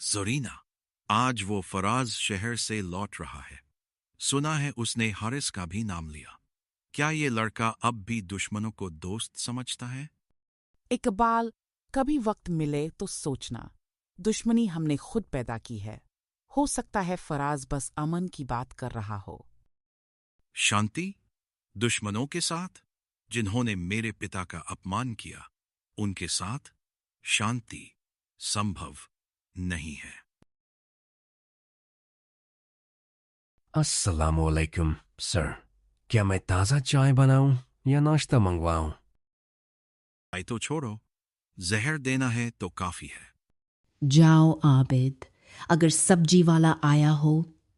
ज़रीना, आज वो फराज शहर से लौट रहा है। सुना है उसने हारिस का भी नाम लिया। क्या ये लड़का अब भी दुश्मनों को दोस्त समझता है? इकबाल, कभी वक्त मिले तो सोचना, दुश्मनी हमने खुद पैदा की है। हो सकता है फराज बस अमन की बात कर रहा हो। शांति? दुश्मनों के साथ? जिन्होंने मेरे पिता का अपमान किया, उनके साथ शांति संभव नहीं है। अस्सलामुअलैकुम सर, क्या मैं ताज़ा चाय बनाऊं या नाश्ता मंगवाऊं? आई तो छोड़ो, जहर देना है तो काफी है। जाओ आबिद, अगर सब्जी वाला आया हो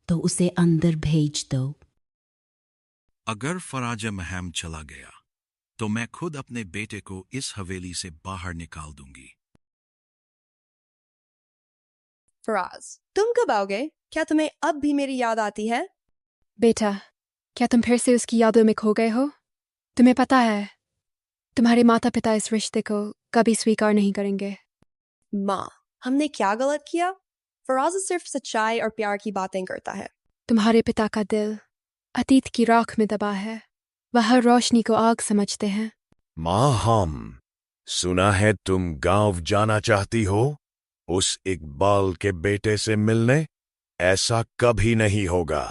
तो उसे अंदर भेज दो। अगर फराज महम चला गया तो मैं खुद अपने बेटे को इस हवेली से बाहर निकाल दूंगी। फराज, तुम कब आओगे? क्या तुम्हें अब भी मेरी याद आती है? बेटा, क्या तुम फिर से उसकी यादों में खो गए हो? तुम्हें पता है, तुम्हारे माता पिता इस रिश्ते को कभी स्वीकार नहीं करेंगे। माँ, हमने क्या गलत किया? फराज सिर्फ सच्चाई और प्यार की बातें करता है। तुम्हारे पिता का दिल अतीत की राख में दबा है। वह हर रोशनी को आग समझते हैं। माँ, हम सुना है तुम गांव जाना चाहती हो उस इकबाल के बेटे से मिलने। ऐसा कभी नहीं होगा।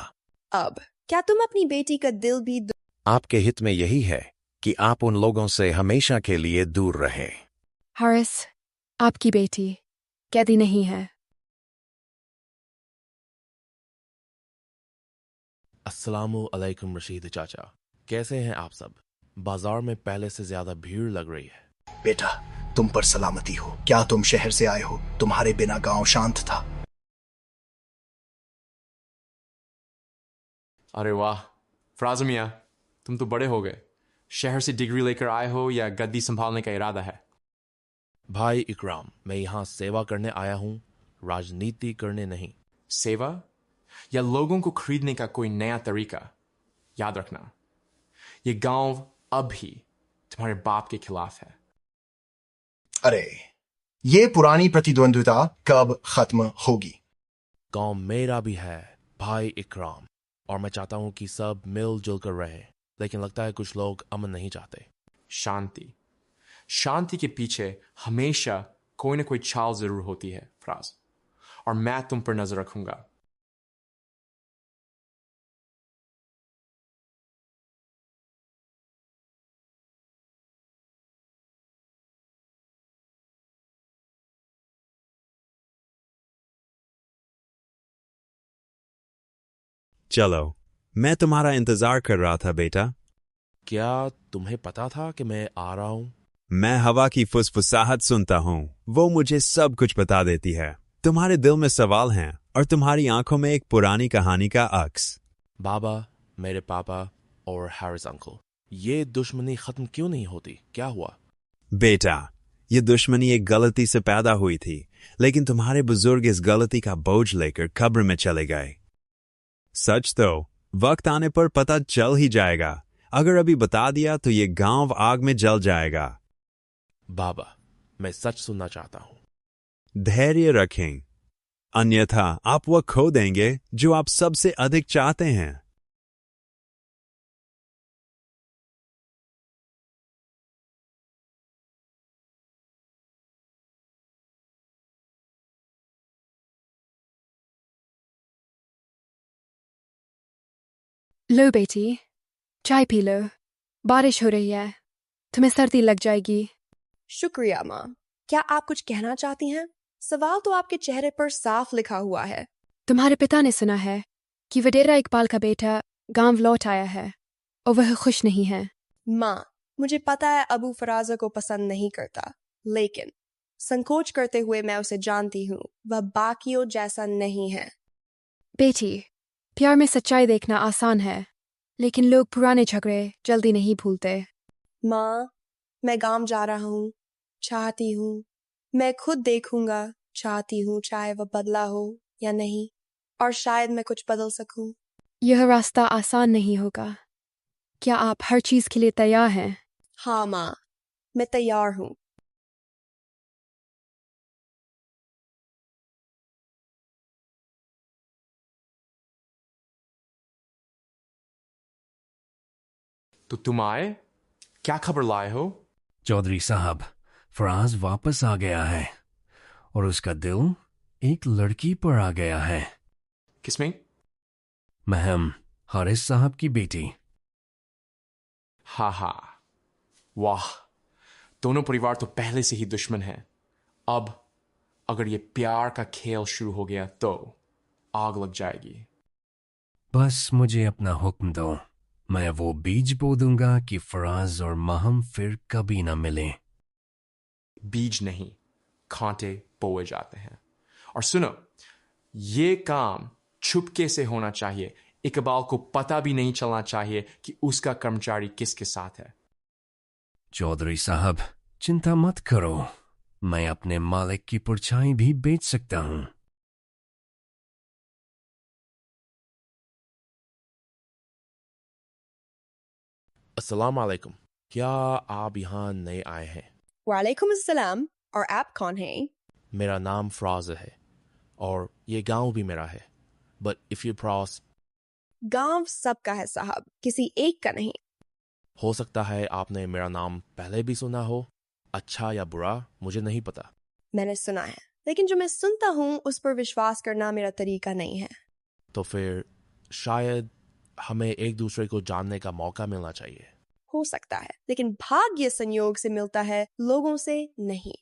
अब क्या तुम अपनी बेटी का दिल भी आपके हित में यही है कि आप उन लोगों से हमेशा के लिए दूर रहें। हारिस, आपकी बेटी कैदी नहीं है। अस्सलामु अलैकुम रशीद चाचा, कैसे हैं आप सब? बाजार में पहले से ज्यादा भीड़ लग रही है। बेटा, तुम पर सलामती हो। क्या तुम शहर से आए हो? तुम्हारे बिना गांव शांत था। अरे वाह फराज मियाँ, तुम तो बड़े हो गए। शहर से डिग्री लेकर आए हो या गद्दी संभालने का इरादा है? भाई इकराम, मैं यहाँ सेवा करने आया हूँ, राजनीति करने नहीं। सेवा या लोगों को खरीदने का कोई नया तरीका? याद रखना, ये गांव अब भी तुम्हारे बाप के खिलाफ है। अरे, ये पुरानी प्रतिद्वंद्विता कब खत्म होगी? गांव मेरा भी है भाई इकराम, और मैं चाहता हूँ कि सब मिलजुल कर रहे, लेकिन लगता है कुछ लोग अमन नहीं चाहते। शांति, शांति के पीछे हमेशा कोई ना कोई चाल जरूर होती है फराज, और मैं तुम पर नजर रखूंगा। चलो, मैं तुम्हारा इंतजार कर रहा था बेटा। क्या तुम्हें पता था कि मैं आ रहा हूँ? मैं हवा की फुसफुसाहट सुनता हूँ, वो मुझे सब कुछ बता देती है। तुम्हारे दिल में सवाल हैं और तुम्हारी आंखों में एक पुरानी कहानी का अक्स। बाबा, मेरे पापा और हारिस अंकल, ये दुश्मनी खत्म क्यों नहीं होती? क्या हुआ? बेटा, ये दुश्मनी एक गलती से पैदा हुई थी, लेकिन तुम्हारे बुजुर्ग इस गलती का बोझ लेकर कब्र में चले गए। सच तो वक्त आने पर पता चल ही जाएगा। अगर अभी बता दिया तो ये गांव आग में जल जाएगा। बाबा, मैं सच सुनना चाहता हूं। धैर्य रखें, अन्यथा आप वह खो देंगे जो आप सबसे अधिक चाहते हैं। लो बेटी, चाय पी लो। बारिश हो रही है, तुम्हें सर्दी लग जाएगी। शुक्रिया माँ। क्या आप कुछ कहना चाहती हैं? सवाल तो आपके चेहरे पर साफ लिखा हुआ है। तुम्हारे पिता ने सुना है कि वडेरा इकबाल का बेटा गांव लौट आया है और वह खुश नहीं है। माँ, मुझे पता है अबू फराजा को पसंद नहीं करता, लेकिन संकोच करते हुए मैं उसे जानती हूँ। वह बाकियों जैसा नहीं है। बेटी, प्यार में सच्चाई देखना आसान है, लेकिन लोग पुराने झगड़े जल्दी नहीं भूलते। माँ, मैं गांव जा रहा हूँ, चाहती हूँ। मैं खुद देखूंगा, चाहती हूँ, चाहे वह बदला हो या नहीं, और शायद मैं कुछ बदल सकूं। यह रास्ता आसान नहीं होगा। क्या आप हर चीज के लिए तैयार हैं? हाँ माँ, मैं तैयार हूँ। तो तुम आए, क्या खबर लाए हो? चौधरी साहब, फराज वापस आ गया है और उसका दिल एक लड़की पर आ गया है। किसमें? महम, हारिस साहब की बेटी। हा, वाह, दोनों परिवार तो पहले से ही दुश्मन हैं। अब अगर ये प्यार का खेल शुरू हो गया तो आग लग जाएगी। बस मुझे अपना हुक्म दो, मैं वो बीज बो दूंगा कि फराज और महम फिर कभी न मिले। बीज नहीं, कांटे बोए जाते हैं। और सुनो, ये काम छुपके से होना चाहिए। इकबाल को पता भी नहीं चलना चाहिए कि उसका कर्मचारी किसके साथ है। चौधरी साहब, चिंता मत करो, मैं अपने मालिक की परछाई भी बेच सकता हूं। अस्सलाम वालेकुम, क्या आप यहाँ नए आए हैं? वालेकुम अस्सलाम। और आप कौन हैं? मेरा नाम फराज है और ये गांव भी मेरा है। बट इफ यू क्रॉस, गांव सबका है साहब, किसी एक का नहीं। हो सकता है आपने मेरा नाम पहले भी सुना हो। अच्छा या बुरा मुझे नहीं पता। मैंने सुना है, लेकिन जो मैं सुनता हूँ उस पर विश्वास करना मेरा तरीका नहीं है। तो फिर शायद हमें एक दूसरे को जानने का मौका मिलना चाहिए। हो सकता है, लेकिन भाग्य संयोग से मिलता है, लोगों से नहीं।